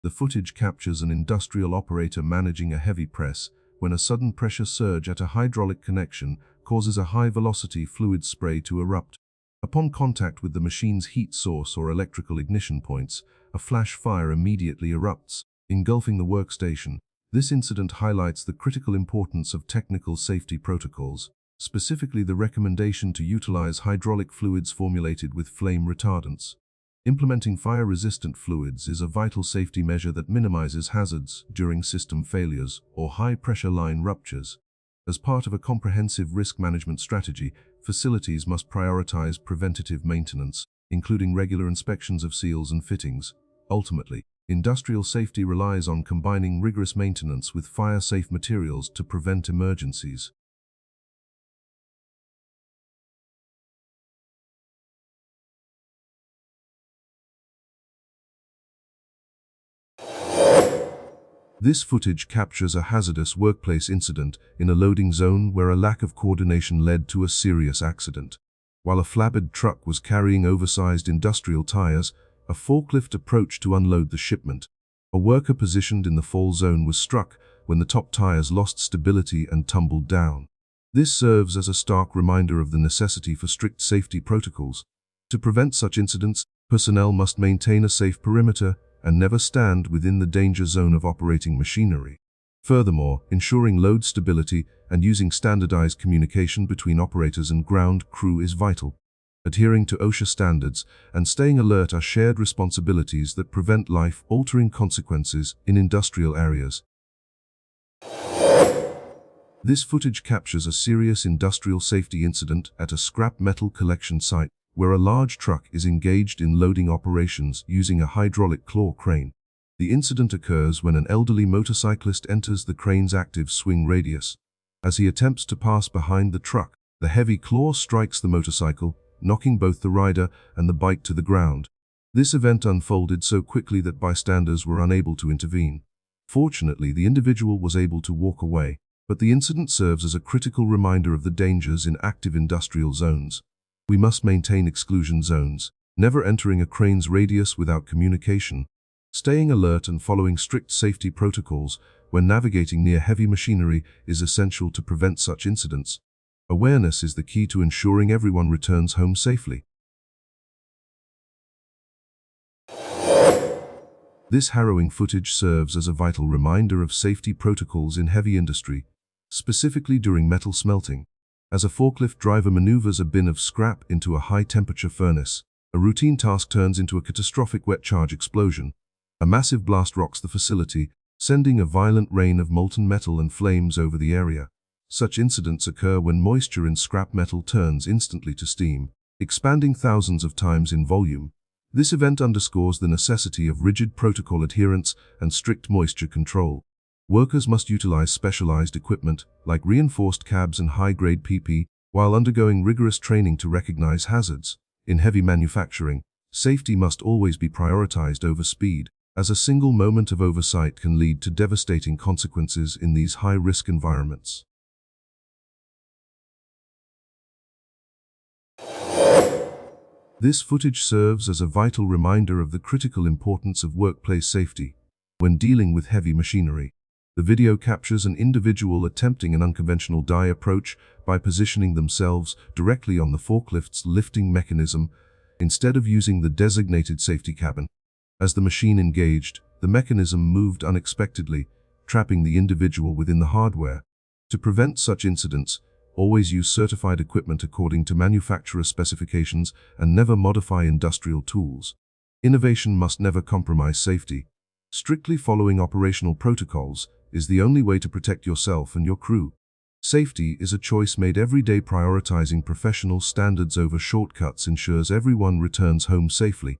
The footage captures an industrial operator managing a heavy press when a sudden pressure surge at a hydraulic connection causes a high-velocity fluid spray to erupt. Upon contact with the machine's heat source or electrical ignition points, a flash fire immediately erupts, engulfing the workstation. This incident highlights the critical importance of technical safety protocols, specifically the recommendation to utilize hydraulic fluids formulated with flame retardants. Implementing fire-resistant fluids is a vital safety measure that minimizes hazards during system failures or high-pressure line ruptures. As part of a comprehensive risk management strategy, facilities must prioritize preventative maintenance, including regular inspections of seals and fittings. Ultimately, industrial safety relies on combining rigorous maintenance with fire-safe materials to prevent emergencies. This footage captures a hazardous workplace incident in a loading zone where a lack of coordination led to a serious accident. While a flatbed truck was carrying oversized industrial tires, a forklift approached to unload the shipment. A worker positioned in the fall zone was struck when the top tires lost stability and tumbled down. This serves as a stark reminder of the necessity for strict safety protocols. To prevent such incidents, personnel must maintain a safe perimeter and never stand within the danger zone of operating machinery. Furthermore, ensuring load stability and using standardized communication between operators and ground crew is vital. Adhering to OSHA standards and staying alert are shared responsibilities that prevent life-altering consequences in industrial areas. This footage captures a serious industrial safety incident at a scrap metal collection site, where a large truck is engaged in loading operations using a hydraulic claw crane. The incident occurs when an elderly motorcyclist enters the crane's active swing radius. As he attempts to pass behind the truck, the heavy claw strikes the motorcycle, knocking both the rider and the bike to the ground. This event unfolded so quickly that bystanders were unable to intervene. Fortunately, the individual was able to walk away, but the incident serves as a critical reminder of the dangers in active industrial zones. We must maintain exclusion zones, never entering a crane's radius without communication. Staying alert and following strict safety protocols when navigating near heavy machinery is essential to prevent such incidents. Awareness is the key to ensuring everyone returns home safely. This harrowing footage serves as a vital reminder of safety protocols in heavy industry, specifically during metal smelting. As a forklift driver maneuvers a bin of scrap into a high-temperature furnace, a routine task turns into a catastrophic wet charge explosion. A massive blast rocks the facility, sending a violent rain of molten metal and flames over the area. Such incidents occur when moisture in scrap metal turns instantly to steam, expanding thousands of times in volume. This event underscores the necessity of rigid protocol adherence and strict moisture control. Workers must utilize specialized equipment, like reinforced cabs and high-grade PP, while undergoing rigorous training to recognize hazards. In heavy manufacturing, safety must always be prioritized over speed, as a single moment of oversight can lead to devastating consequences in these high-risk environments. This footage serves as a vital reminder of the critical importance of workplace safety when dealing with heavy machinery. The video captures an individual attempting an unconventional die approach by positioning themselves directly on the forklift's lifting mechanism instead of using the designated safety cabin. As the machine engaged, the mechanism moved unexpectedly, trapping the individual within the hardware. To prevent such incidents, always use certified equipment according to manufacturer specifications and never modify industrial tools. Innovation must never compromise safety. Strictly following operational protocols is the only way to protect yourself and your crew. Safety is a choice made every day. Prioritizing professional standards over shortcuts ensures everyone returns home safely.